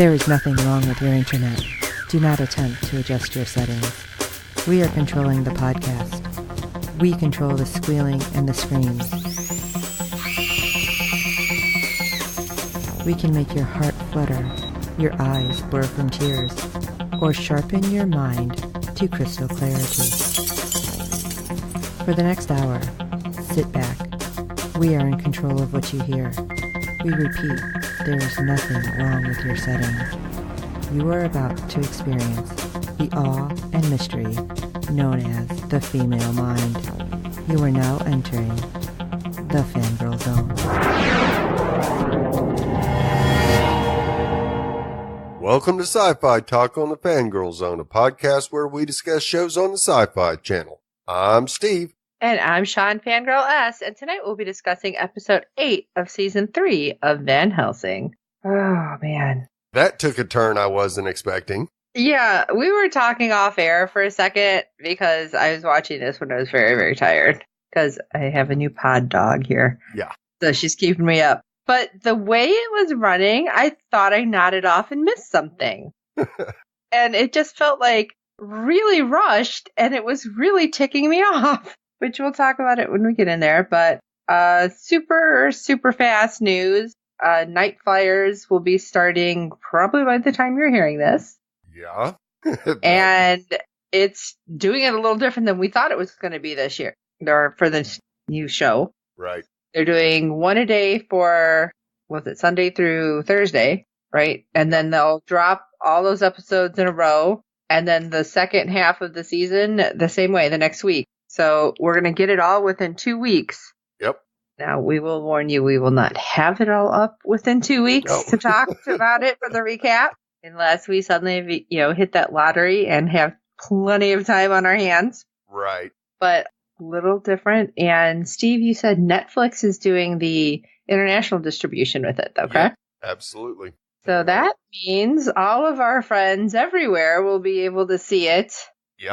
There is nothing wrong with your internet. Do not attempt to adjust your settings. We are controlling the podcast. We control the squealing and the screams. We can make your heart flutter, your eyes blur from tears, or sharpen your mind to crystal clarity. For the next hour, sit back. We are in control of what you hear. We repeat, there is nothing wrong with your settings. You are about to experience the awe and mystery known as the female mind. You are now entering the Fangirl Zone. Welcome to SyFy Talk on the Fangirl Zone, a podcast where we discuss shows on the SyFy channel. I'm Steve. And I'm Sean Fangirl S, and tonight we'll be discussing episode 8 of season 3 of VanHelsing. Oh, man. That took a turn I wasn't expecting. Yeah, we were talking off air for a second because I was watching this when I was very, very tired because I have a new pod dog here. Yeah. So she's keeping me up. But the way it was running, I thought I nodded off and missed something. And it just felt like really rushed, and it was really ticking me off. Which we'll talk about it when we get in there. But super, super fast news. Night Flyers will be starting probably by the time you're hearing this. Yeah. And it's doing it a little different than we thought it was going to be this year. Or for the new show. Right. They're doing one a day for, Sunday through Thursday, right? And then they'll drop all those episodes in a row. And then the second half of the season, the same way, the next week. So we're going to get it all within 2 weeks. Yep. Now, we will warn you, we will not have it all up within 2 weeks to talk about it for the recap, unless we suddenly, hit that lottery and have plenty of time on our hands. Right. But a little different. And Steve, you said Netflix is doing the international distribution with it, okay? Yep, absolutely. So that means all of our friends everywhere will be able to see it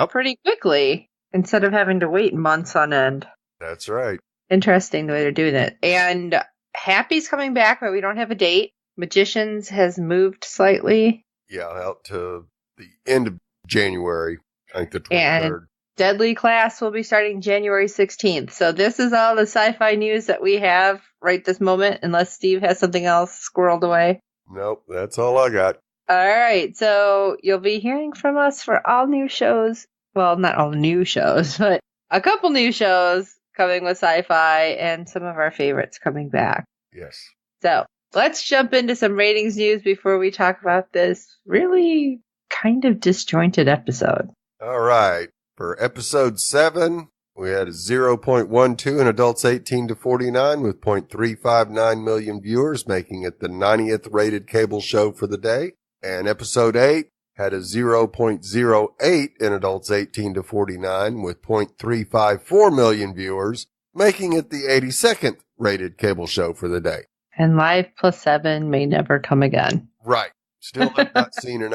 pretty quickly. Instead of having to wait months on end. That's right. Interesting the way they're doing it. And Happy's coming back, but we don't have a date. Magicians has moved slightly. Yeah, out to the end of January, I think the 23rd. And Deadly Class will be starting January 16th. So this is all the SyFy news that we have right this moment, unless Steve has something else squirreled away. Nope, that's all I got. All right, so you'll be hearing from us for all new shows. Well, not all new shows, but a couple new shows coming with SyFy and some of our favorites coming back. Yes. So let's jump into some ratings news before we talk about this really kind of disjointed episode. All right. For episode 7, we had a 0.12 in adults 18 to 49 with 0.359 million viewers, making it the 90th rated cable show for the day. And episode 8 had a 0.08 in adults 18 to 49 with 0.354 million viewers, making it the 82nd rated cable show for the day. And Live Plus 7 may never come again. Right. Still have not seen an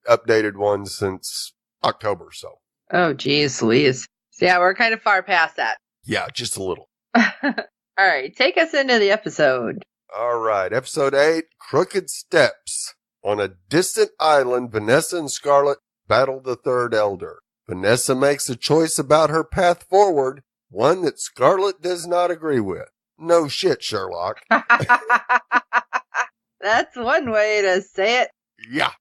updated one since October, so. Oh, geez, Louise. So yeah, we're kind of far past that. Yeah, just a little. All right, take us into the episode. All right, episode 8, Crooked Steps. On a distant island, Vanessa and Scarlett battle the Third Elder. Vanessa makes a choice about her path forward, one that Scarlett does not agree with. No shit, Sherlock. That's one way to say it. Yeah.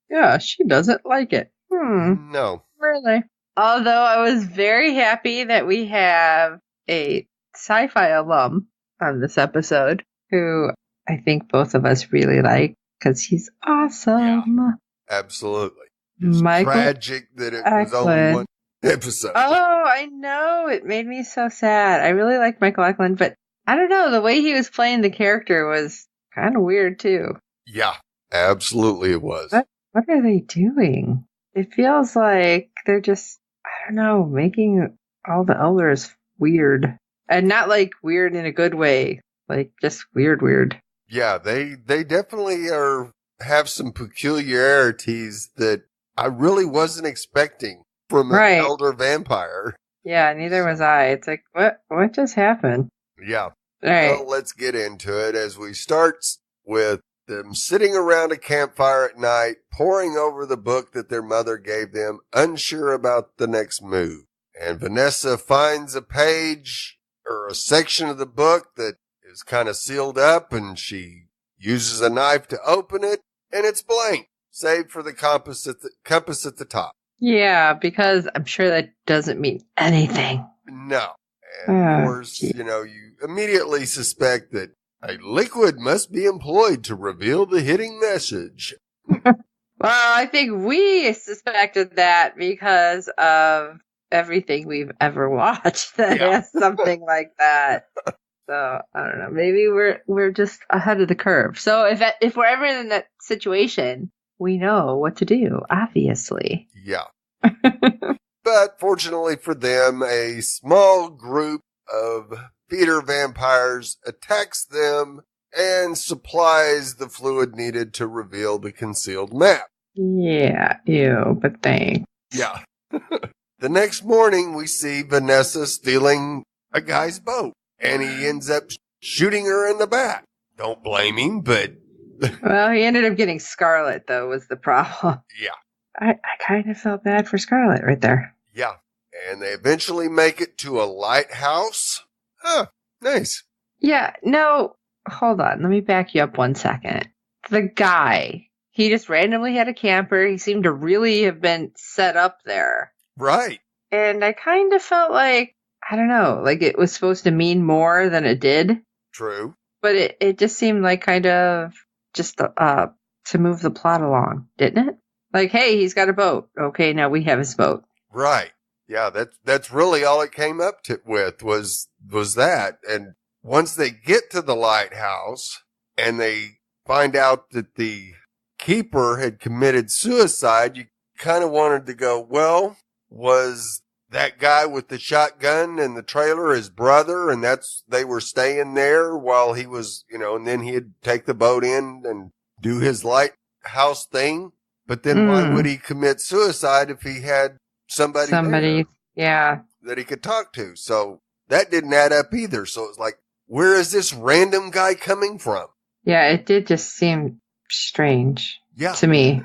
Yeah, she doesn't like it. No. Really? Although I was very happy that we have a SyFy alum on this episode who I think both of us really like. Because he's awesome. Yeah, absolutely. It's tragic that it was only one episode. Oh, I know. It made me so sad. I really like Michael Eklund, but I don't know. The way he was playing the character was kind of weird, too. Yeah, absolutely it was. What are they doing? It feels like they're just, I don't know, making all the elders weird. And not like weird in a good way. Like just weird. Yeah, they definitely have some peculiarities that I really wasn't expecting from an elder vampire. Yeah, neither was I. It's like, what just happened? Yeah. All right. Well, let's get into it as we start with them sitting around a campfire at night, poring over the book that their mother gave them, unsure about the next move. And Vanessa finds a page or a section of the book that is kind of sealed up, and she uses a knife to open it, and it's blank, save for the compass at the top. Yeah, because I'm sure that doesn't mean anything. No. And of course, geez. you immediately suspect that a liquid must be employed to reveal the hidden message. Well, I think we suspected that because of everything we've ever watched that has something like that. So I don't know. Maybe we're just ahead of the curve. So if we're ever in that situation, we know what to do. Obviously. Yeah. But fortunately for them, a small group of feeder vampires attacks them and supplies the fluid needed to reveal the concealed map. Yeah. Ew. But thanks. Yeah. The next morning, we see Vanessa stealing a guy's boat, and he ends up shooting her in the back. Don't blame him, but... Well, he ended up getting Scarlet, though, was the problem. Yeah. I kind of felt bad for Scarlet right there. Yeah. And they eventually make it to a lighthouse. Huh. Nice. Yeah. No, hold on. Let me back you up 1 second. The guy, he just randomly had a camper. He seemed to really have been set up there. Right. And I kind of felt like, I don't know, like it was supposed to mean more than it did. True. But it just seemed like kind of just to move the plot along, didn't it? Like, hey, he's got a boat. Okay, now we have his boat. Right. Yeah, that's really all it came up with was that. And once they get to the lighthouse and they find out that the keeper had committed suicide, you kind of wanted to go, well, was that guy with the shotgun and the trailer his brother, and they were staying there while he was, and then he'd take the boat in and do his lighthouse thing. But then why would he commit suicide if he had somebody there that he could talk to? So that didn't add up either. So it's like, where is this random guy coming from? Yeah, it did just seem strange to me.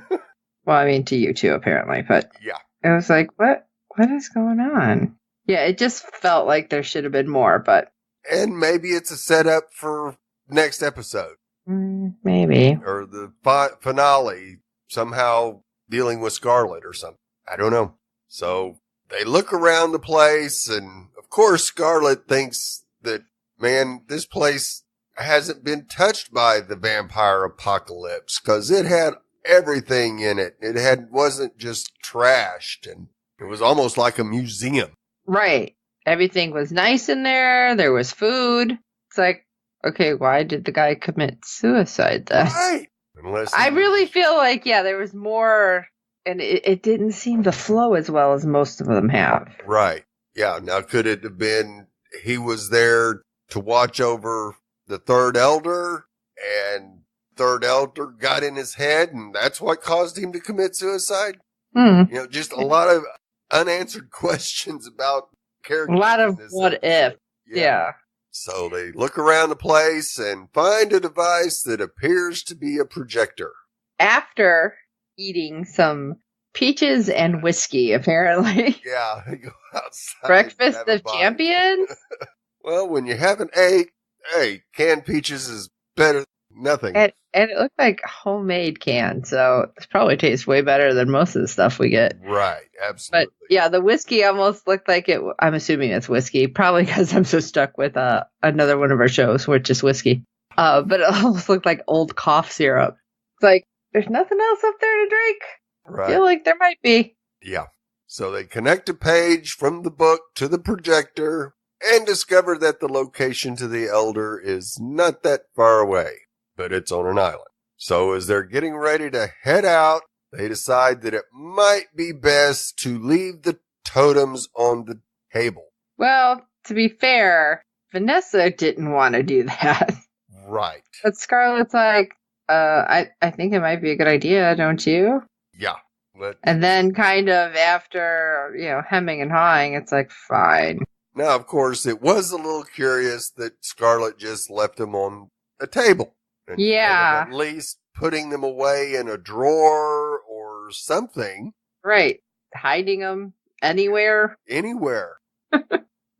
Well, I mean, to you too, apparently. But yeah, it was like, what is going on? Yeah, it just felt like there should have been more, but... And maybe it's a setup for next episode. Maybe. Or the finale, somehow dealing with Scarlet or something. I don't know. So they look around the place, and of course Scarlet thinks that, man, this place hasn't been touched by the vampire apocalypse because it had everything in it. It wasn't just trashed, and it was almost like a museum. Right. Everything was nice in there. There was food. It's like, okay, why did the guy commit suicide then? Right. I really feel like, there was more, and it didn't seem to flow as well as most of them have. Right. Yeah. Now, could it have been he was there to watch over the third elder, and third elder got in his head, and that's what caused him to commit suicide? Just a lot of unanswered questions about characters. A lot of what if. Yeah. So they look around the place and find a device that appears to be a projector. After eating some peaches and whiskey, apparently. Yeah, they go outside. Breakfast of champions? Well, when you haven't ate, hey, canned peaches is better than nothing. And it looked like homemade canned, so it probably tastes way better than most of the stuff we get. Right, absolutely. But yeah, the whiskey almost looked like it. I'm assuming it's whiskey, probably because I'm so stuck with another one of our shows, which is whiskey. But it almost looked like old cough syrup. It's like, there's nothing else up there to drink. Right. I feel like there might be. Yeah. So they connect a page from the book to the projector and discover that the location to the elder is not that far away, but it's on an island. So as they're getting ready to head out, they decide that it might be best to leave the totems on the table. Well, to be fair, Vanessa didn't want to do that. Right. But Scarlett's like, I think it might be a good idea, don't you? Yeah. And then kind of after, hemming and hawing, it's like, fine. Now, of course, it was a little curious that Scarlett just left him on a table. Yeah. At least putting them away in a drawer or something. Right. Hiding them anywhere. Anywhere.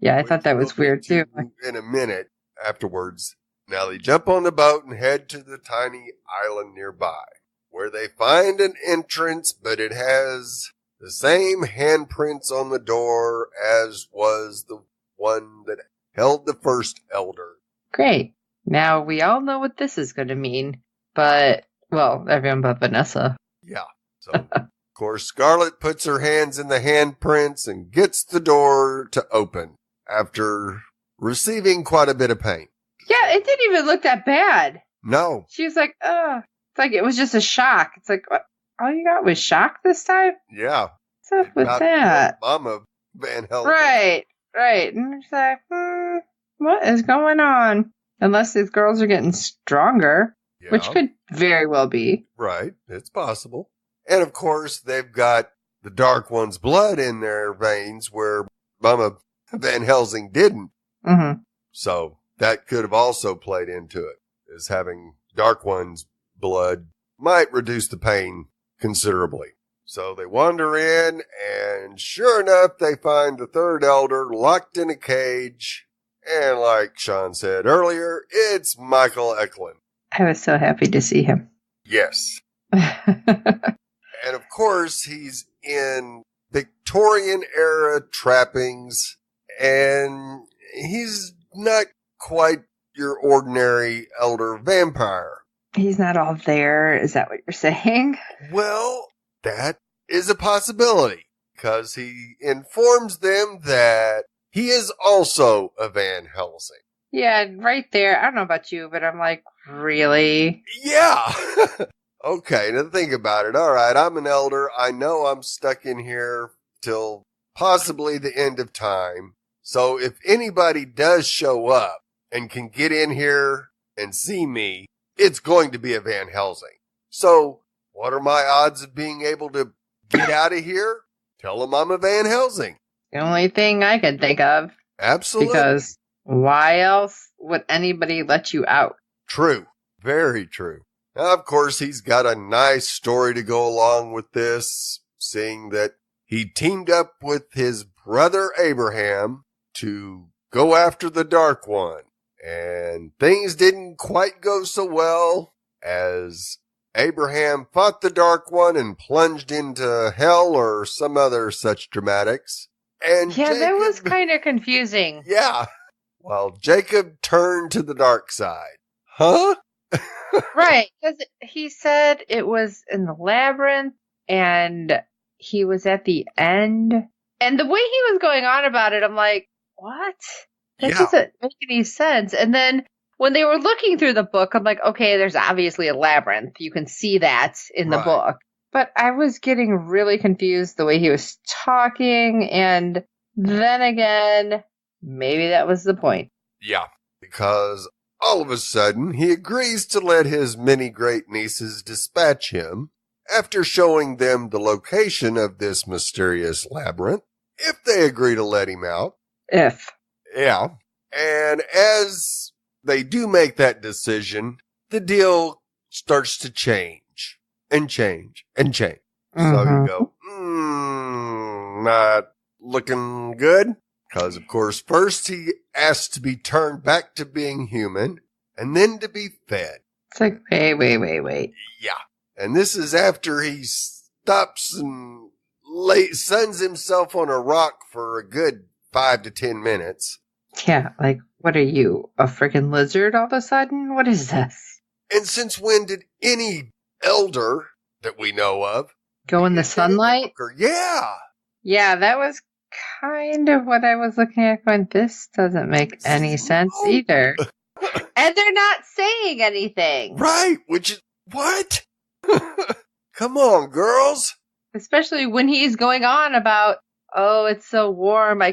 Yeah, I thought that was weird too. In a minute afterwards. Now they jump on the boat and head to the tiny island nearby, where they find an entrance, but it has the same handprints on the door as was the one that held the first elder. Great. Now we all know what this is going to mean, but, well, everyone but Vanessa. Yeah. So, of course, Scarlet puts her hands in the handprints and gets the door to open after receiving quite a bit of pain. Yeah, it didn't even look that bad. No. She was like, it's like it was just a shock. It's like, what? All you got was shock this time? Yeah. What's up with that? Mama VanHelsing. Right. And it's like, what is going on? Unless these girls are getting stronger, which could very well be. Right. It's possible. And of course, they've got the Dark One's blood in their veins where Mama VanHelsing didn't. Mm-hmm. So that could have also played into it, as having Dark One's blood might reduce the pain considerably. So they wander in, and sure enough, they find the third elder locked in a cage. And like Sean said earlier, it's Michael Eklund. I was so happy to see him. Yes. And of course, he's in Victorian era trappings, and he's not quite your ordinary elder vampire. He's not all there. Is that what you're saying? Well, that is a possibility, because he informs them that he is also a Van Helsing. Yeah, right there. I don't know about you, but I'm like, really? Yeah. Okay, now think about it. All right, I'm an elder. I know I'm stuck in here till possibly the end of time. So if anybody does show up and can get in here and see me, it's going to be a Van Helsing. So what are my odds of being able to get out of here? Tell them I'm a Van Helsing. The only thing I can think of. Absolutely. Because why else would anybody let you out? True. Very true. Now, of course, he's got a nice story to go along with this, seeing that he teamed up with his brother Abraham to go after the Dark One. And things didn't quite go so well, as Abraham fought the Dark One and plunged into hell or some other such dramatics. And yeah, Jacob, that was kind of confusing. Yeah. While Jacob turned to the dark side. Huh? Right, because he said it was in the labyrinth and he was at the end. And the way he was going on about it, I'm like, what? That doesn't make any sense. And then when they were looking through the book, I'm like, okay, there's obviously a labyrinth. You can see that in the book. But I was getting really confused the way he was talking. And then again, maybe that was the point. Yeah, because all of a sudden he agrees to let his many great nieces dispatch him after showing them the location of this mysterious labyrinth, if they agree to let him out. If. Yeah. And as they do make that decision, the deal starts to change and change and change. Mm-hmm. So you go, not looking good. Because, of course, first he asked to be turned back to being human and then to be fed. It's like, wait. Yeah. And this is after he stops and suns himself on a rock for a good 5 to 10 minutes. Yeah, like, what are you, a freaking lizard all of a sudden? What is this? And since when did any elder that we know of go in the sunlight? Yeah. Yeah, that was kind of what I was looking at going, this doesn't make any sense either. And they're not saying anything. Right, which is, what? Come on, girls. Especially when he's going on about, oh, it's so warm, I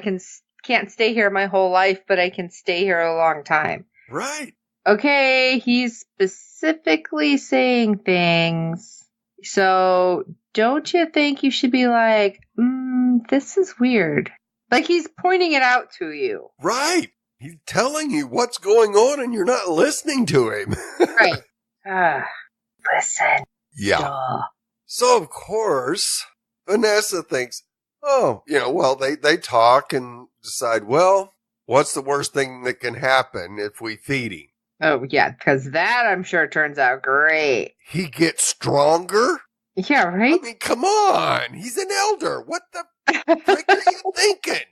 can't stay here my whole life, but I can stay here a long time. Right. Okay, he's specifically saying things. So don't you think you should be like, this is weird? Like he's pointing it out to you. Right. He's telling you what's going on and you're not listening to him. Right. Listen. Yeah. Duh. So, of course, Vanessa thinks, they talk and decide, well, what's the worst thing that can happen if we feed him? Oh, yeah, because that, I'm sure, turns out great. He gets stronger? Yeah, right? I mean, come on. He's an elder. What the frick are you thinking?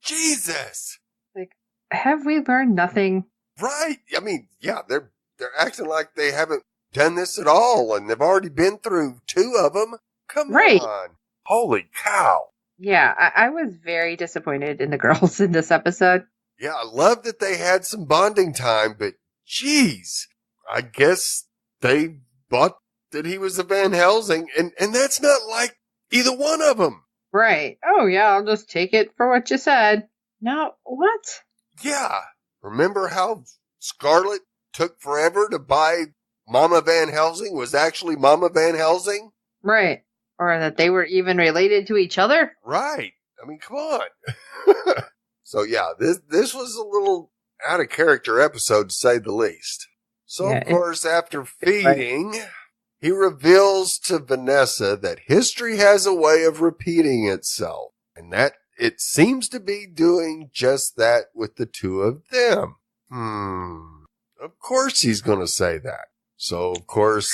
Jesus. Like, have we learned nothing? Right. I mean, yeah, they're acting like they haven't done this at all, and they've already been through 2 of them. Come on. Holy cow. Yeah, I was very disappointed in the girls in this episode. Yeah, I love that they had some bonding time, but geez, I guess they thought that he was a Van Helsing, and that's not like either one of them. Right. Oh, yeah, I'll just take it for what you said. No, what? Yeah. Remember how Scarlett took forever to buy Mama Van Helsing was actually Mama Van Helsing? Right. Or that they were even related to each other? Right. I mean, come on. So yeah, this was a little out of character episode to say the least. So yeah, of course, after feeding, he reveals to Vanessa that history has a way of repeating itself, and that it seems to be doing just that with the 2 of them. Of course he's going to say that. So of course,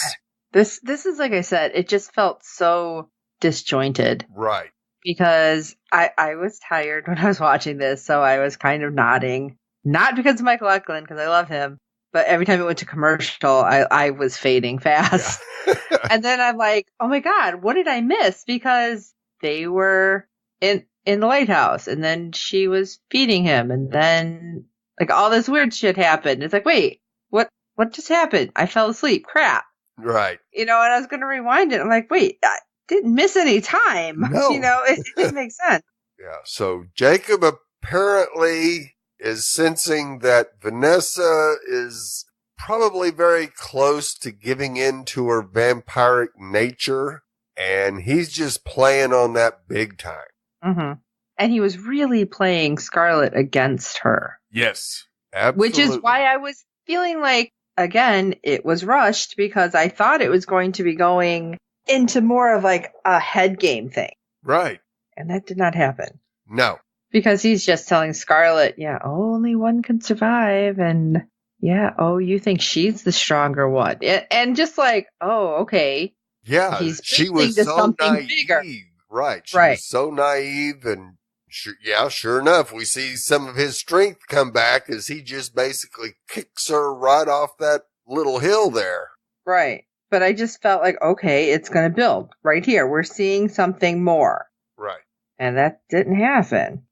this is, like I said, it just felt so disjointed. Right. Because I was tired when I was watching this, so I was kind of nodding. Not because of Michael Eklund, because I love him, but every time it went to commercial, I was fading fast. Yeah. And then I'm like, oh my God, what did I miss? Because they were in the lighthouse, and then she was feeding him, and then like all this weird shit happened. It's like, wait, what just happened? I fell asleep. Crap. Right. And I was going to rewind it. I'm like, wait, didn't miss any time. No. It didn't make sense. Yeah. So Jacob apparently is sensing that Vanessa is probably very close to giving in to her vampiric nature, and he's just playing on that big time. Mm-hmm. And he was really playing Scarlett against her. Yes, absolutely. Which is why I was feeling like, again, it was rushed, because I thought it was going to be going into more of like a head game thing. Right. And that did not happen. No. Because he's just telling Scarlett, yeah, only one can survive. And yeah, oh, you think she's the stronger one. And just like, oh, okay. Yeah, she was so naive. Bigger. Right. She was so naive. And sure enough, we see some of his strength come back as he just basically kicks her right off that little hill there. Right. But I just felt like, okay, it's going to build right here. We're seeing something more. Right. And that didn't happen.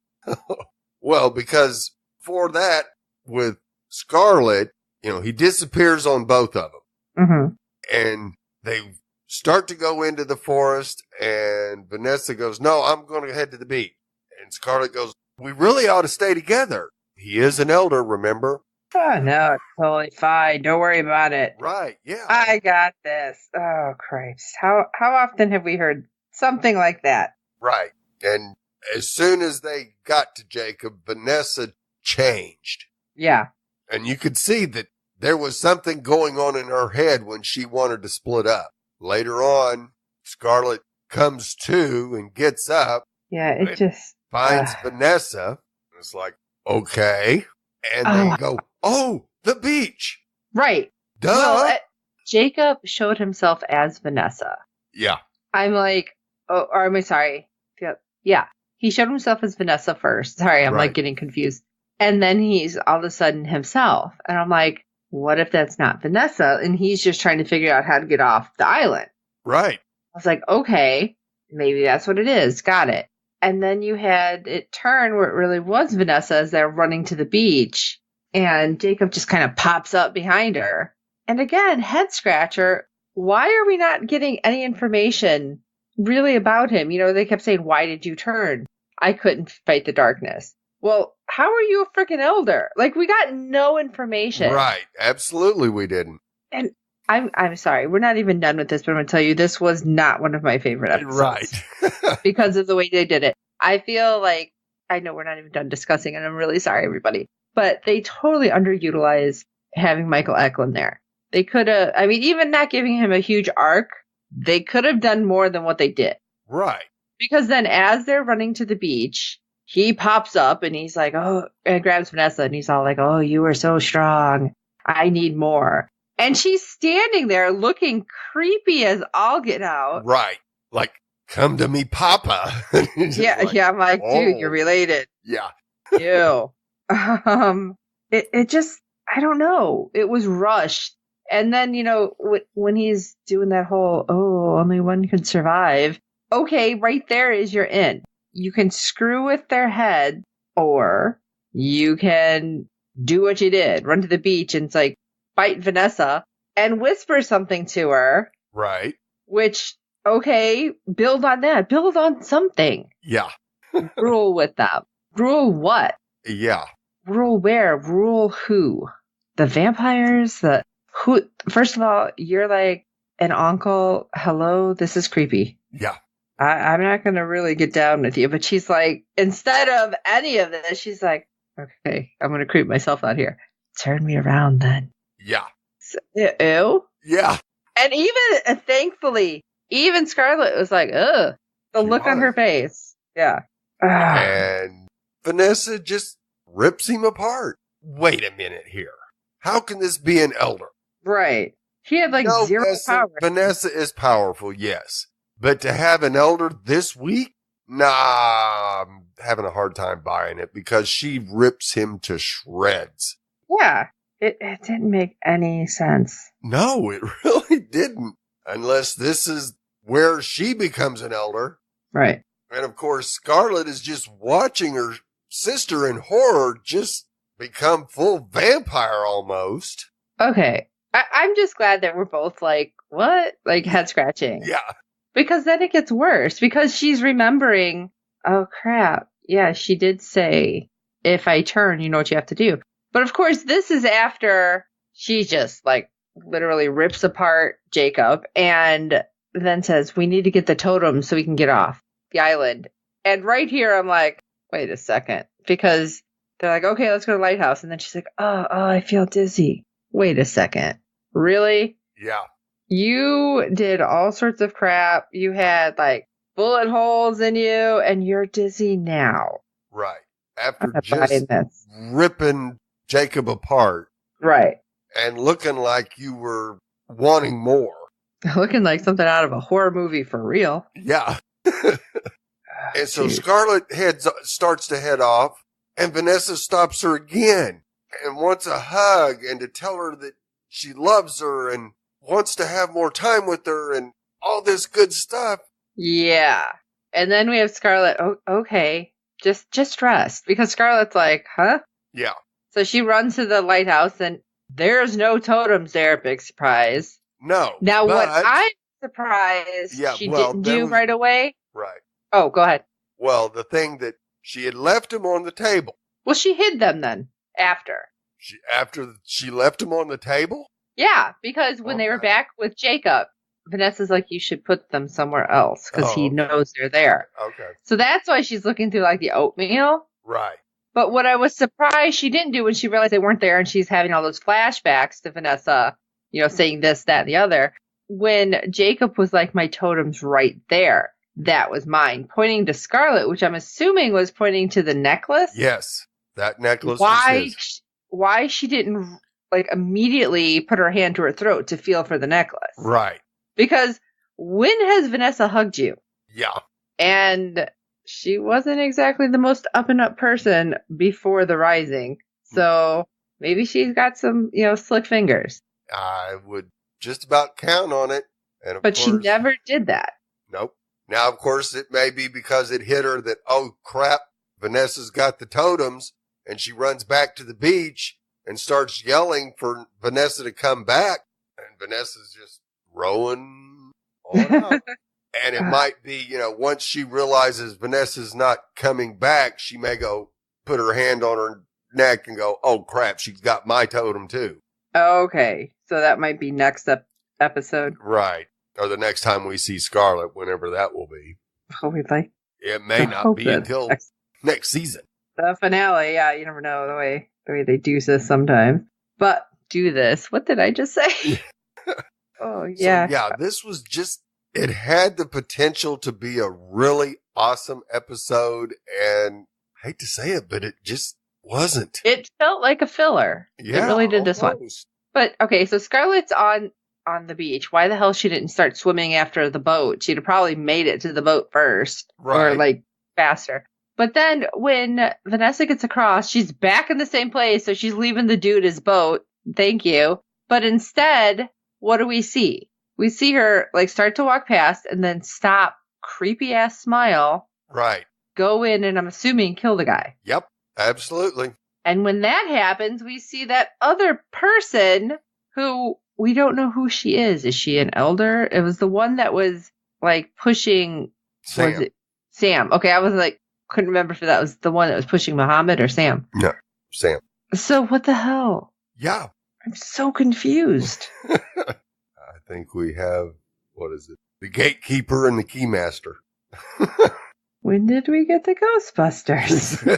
Well, because for that, with Scarlett, he disappears on both of them. Mm-hmm. And they start to go into the forest, and Vanessa goes, no, I'm going to head to the beach. And Scarlett goes, we really ought to stay together. He is an elder, remember? Oh, no, it's totally fine. Don't worry about it. Right, yeah. I got this. Oh, Christ. How often have we heard something like that? Right. And as soon as they got to Jacob, Vanessa changed. Yeah. And you could see that there was something going on in her head when she wanted to split up. Later on, Scarlett comes to and gets up. Yeah, it just finds Vanessa. It's like, okay. And they go, oh, the beach. Right. Duh. Well, Jacob showed himself as Vanessa. Yeah. I'm like, oh, or am I sorry? Yeah. He showed himself as Vanessa first. Sorry, I'm like getting confused. And then he's all of a sudden himself. And I'm like, what if that's not Vanessa? And he's just trying to figure out how to get off the island. Right. I was like, okay, maybe that's what it is. Got it. And then you had it turn where it really was Vanessa as they're running to the beach. And Jacob just kind of pops up behind her. And again, head scratcher. Why are we not getting any information really about him? They kept saying, why did you turn? I couldn't fight the darkness. Well, how are you a freaking elder? Like, we got no information. Right. Absolutely we didn't. And I'm sorry, we're not even done with this, but I'm going to tell you, this was not one of my favorite episodes. Right. Because of the way they did it. I feel like, I know we're not even done discussing, and I'm really sorry, everybody, but they totally underutilized having Michael Eklund there. They could have, I mean, even not giving him a huge arc, they could have done more than what they did. Right. Because then as they're running to the beach, he pops up and he's like, oh, and grabs Vanessa and he's all like, oh, you are so strong. I need more. And she's standing there looking creepy as all get out. Right. Like, come to me, Papa. Yeah, like, yeah. I'm like, dude, you're related. Yeah. Ew. It just, I don't know. It was rushed. And then, you know, when he's doing that whole, oh, only one can survive. Okay, right there is your in. You can screw with their head, or you can do what you did. Run to the beach and it's like, fight Vanessa and whisper something to her. Right. Which, okay, build on that. Build on something. Yeah. Rule with them. Rule what? Yeah. Rule where? Rule who? The vampires? Who? First of all, you're like an uncle. Hello, this is creepy. Yeah. I'm not going to really get down with you. But she's like, instead of any of this, she's like, okay, I'm going to creep myself out here. Turn me around then. Yeah. So, ew. Yeah. And even, thankfully, even Scarlett was like, ugh. The look on her face. Yeah. And Vanessa just rips him apart. Wait a minute here. How can this be an elder? Right. He had like zero power. Vanessa is powerful, yes. But to have an elder this weak? Nah, I'm having a hard time buying it because she rips him to shreds. Yeah. It didn't make any sense. No, it really didn't. Unless this is where she becomes an elder. Right. And of course, Scarlett is just watching her sister in horror just become full vampire almost. Okay. I'm just glad that we're both like, what? Like head scratching. Yeah. Because then it gets worse because she's remembering, oh crap. Yeah, she did say, if I turn, you know what you have to do. But of course, this is after she just like literally rips apart Jacob and then says, we need to get the totem so we can get off the island. And right here, I'm like, wait a second. Because they're like, okay, let's go to the lighthouse. And then she's like, oh, I feel dizzy. Wait a second. Really? Yeah. You did all sorts of crap. You had like bullet holes in you and you're dizzy now. Right. After just ripping Jacob apart. Right. And looking like you were wanting more. Looking like something out of a horror movie for real. Yeah. And so Scarlett starts to head off and Vanessa stops her again and wants a hug and to tell her that she loves her and wants to have more time with her and all this good stuff. Yeah. And then we have Scarlett. Oh, okay. Just rest. Because Scarlett's like, huh? Yeah. So she runs to the lighthouse and there's no totems there. Big surprise. No. Now what I'm surprised she didn't do right away. Right. Oh, go ahead. Well, the thing that she had left them on the table. Well, she hid them then after. After she left them on the table? Yeah, because when they were back with Jacob, Vanessa's like, you should put them somewhere else because he knows they're there. Okay. So that's why she's looking through like the oatmeal. Right. But what I was surprised she didn't do when she realized they weren't there and she's having all those flashbacks to Vanessa, you know, saying this, that, and the other. When Jacob was like, my totem's right there. That was mine. Pointing to Scarlett, which I'm assuming was pointing to the necklace. Yes. That necklace was his. Why she didn't like immediately put her hand to her throat to feel for the necklace. Right. Because when has Vanessa hugged you? Yeah. And she wasn't exactly the most up and up person before the Rising. So maybe she's got some, you know, slick fingers. I would just about count on it. And but she never did that. Nope. Now, of course, it may be because it hit her that, oh, crap, Vanessa's got the totems. And she runs back to the beach and starts yelling for Vanessa to come back. And Vanessa's just rowing on out. And it might be, you know, once she realizes Vanessa's not coming back, she may go put her hand on her neck and go, oh, crap, she's got my totem too. Okay. So that might be next episode. Right. Or the next time we see Scarlett, whenever that will be. Oh, we like. It may not be until next season. The finale, yeah, you never know the way they do this sometimes. But do this. What did I just say? Oh, yeah. So, yeah, this was just, it had the potential to be a really awesome episode, and I hate to say it, but it just wasn't. It felt like a filler. Yeah, it really did this one. almost. But, okay, so Scarlett's on the beach. Why the hell she didn't start swimming after the boat? She'd have probably made it to the boat first. Right. Or, like, faster. But then when Vanessa gets across, she's back in the same place, so she's leaving the dude his boat. Thank you. But instead, what do we see? We see her, like, start to walk past and then stop, creepy-ass smile. Right. Go in and, I'm assuming, kill the guy. Yep, absolutely. And when that happens, we see that other person who we don't know who she is. Is she an elder? It was the one that was, like, pushing... Sam. Was it Sam? Okay, I was like, couldn't remember if that was the one that was pushing Muhammad or Sam. No, Sam. So what the hell? Yeah. I'm so confused. I think we have, what is it? The gatekeeper and the keymaster. When did we get the Ghostbusters?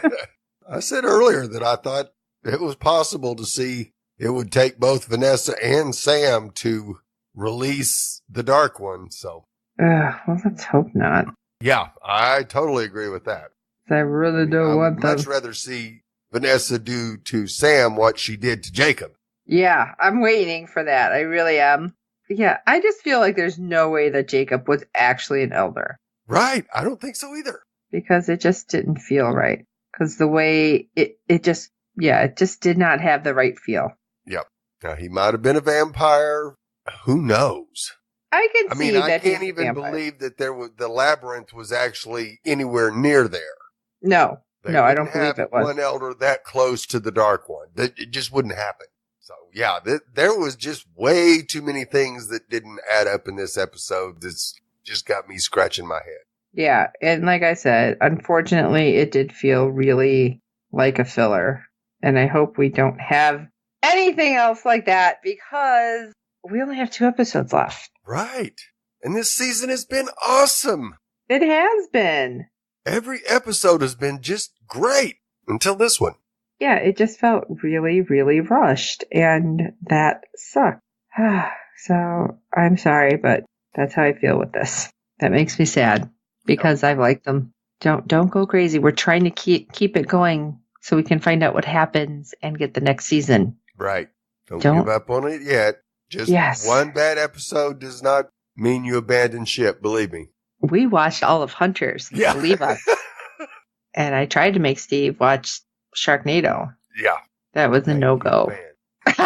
I said earlier that I thought it was possible to see it would take both Vanessa and Sam to release the Dark One. So, Well, let's hope not. yeah, I totally agree with that. I really don't want I'd them. much rather see Vanessa do to Sam what she did to Jacob. Yeah, I'm waiting for that. I really am. Yeah, I just feel like there's no way that Jacob was actually an elder. Right. I don't think so either. Because it just didn't feel right. Because the way it just did not have the right feel. Yep. Now, he might have been a vampire. Who knows? I can't even believe that the labyrinth was actually anywhere near there. No, I don't believe have it was. One elder that close to the Dark One. It just wouldn't happen. So, yeah, there was just way too many things that didn't add up in this episode. This just got me scratching my head. Yeah, and like I said, unfortunately, it did feel really like a filler. And I hope we don't have anything else like that because we only have 2 episodes left. Right. And this season has been awesome. It has been. Every episode has been just great until this one. Yeah, it just felt really, really rushed, and that sucked. So, I'm sorry, but that's how I feel with this. That makes me sad, because I like them. Don't go crazy. We're trying to keep it going so we can find out what happens and get the next season. Right. Don't give up on it yet. Just one bad episode does not mean you abandon ship, believe me. We watched all of Hunters. Yeah. Believe us. And I tried to make Steve watch Sharknado. Yeah. That was a no-go. It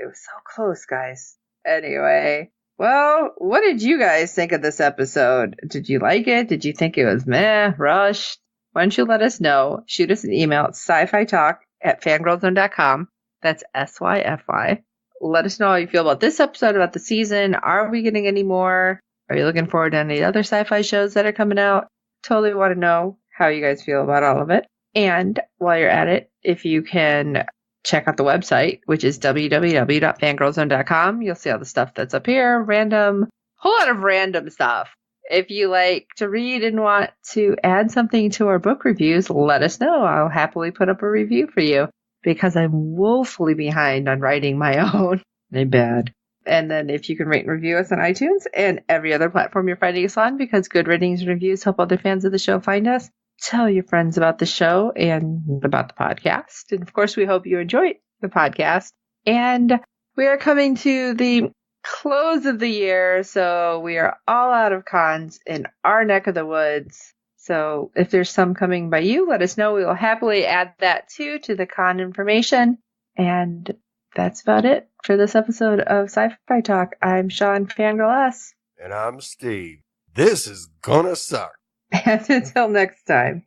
was so close, guys. Anyway, well, what did you guys think of this episode? Did you like it? Did you think it was meh, rushed? Why don't you let us know? Shoot us an email at syfytalk@fangirlzone.com. That's SYFY. Let us know how you feel about this episode, about the season. Are we getting any more? Are you looking forward to any other sci-fi shows that are coming out? Totally want to know how you guys feel about all of it. And while you're at it, if you can check out the website, which is www.fangirlzone.com, you'll see all the stuff that's up here. Whole lot of random stuff. If you like to read and want to add something to our book reviews, let us know. I'll happily put up a review for you because I'm woefully behind on writing my own. I'm bad. And then if you can rate and review us on iTunes and every other platform you're finding us on, because good ratings and reviews help other fans of the show find us. Tell your friends about the show and about the podcast. And of course, we hope you enjoyed the podcast. And we are coming to the close of the year, so we are all out of cons in our neck of the woods. So if there's some coming by you, let us know. We will happily add that too to the con information. And that's about it for this episode of Sci-Fi Talk. I'm Sean Fangirl S. And I'm Steve. This is gonna suck. And until next time.